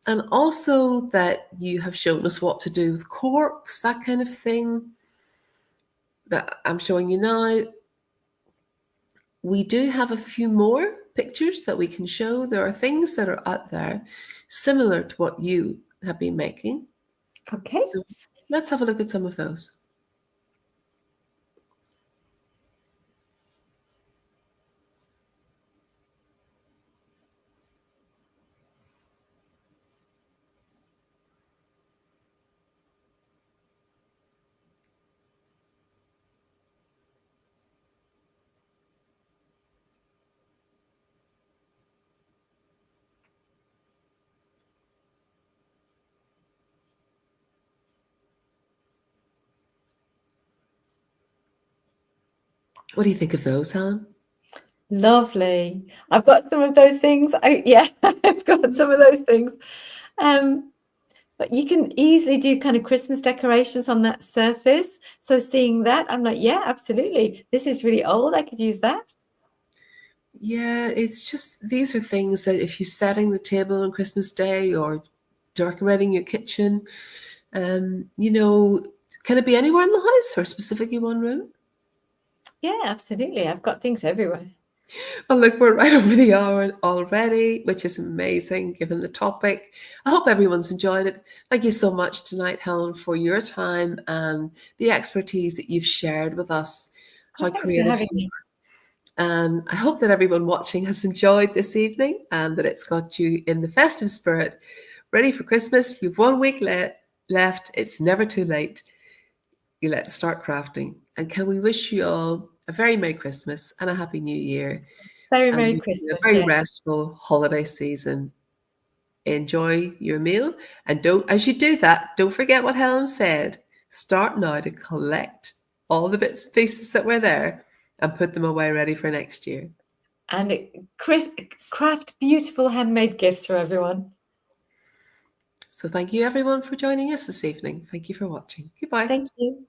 A: And also that you have shown us what to do with corks, that kind of thing that I'm showing you now. We do have a few more pictures that we can show. There are things that are out there similar to what you have been making.
B: Okay.
A: So let's have a look at some of those. What do you think of those, Helen?
B: Lovely. I've got some of those things. Yeah, I've got some of those things. Um, but you can easily do kind of Christmas decorations on that surface. So seeing that, I'm like, yeah, absolutely. This is really old. I could use that.
A: Yeah, it's just these are things that if you're setting the table on Christmas Day or decorating your kitchen, you know, can it be anywhere in the house or specifically one room?
B: Yeah, absolutely. I've got things everywhere.
A: Well, look, we're right over the hour already, which is amazing given the topic. I hope everyone's enjoyed it. Thank you so much tonight, Helen, for your time and the expertise that you've shared with us,
B: Well,
A: how
B: thanks for
A: creative
B: having
A: you
B: me.
A: are. And I hope that everyone watching has enjoyed this evening and that it's got you in the festive spirit, ready for Christmas. You've 1 week left. It's never too late. Let's start crafting. And can we wish you all a very Merry Christmas and a Happy New Year?
B: Very
A: And
B: Merry
A: a
B: Christmas.
A: very
B: Yes.
A: restful holiday season. Enjoy your meal. And don't, as you do that, don't forget what Helen said. Start now to collect all the bits and pieces that were there and put them away ready for next year.
B: And craft beautiful handmade gifts for everyone.
A: So thank you everyone for joining us this evening. Thank you for watching. Goodbye.
B: Thank you.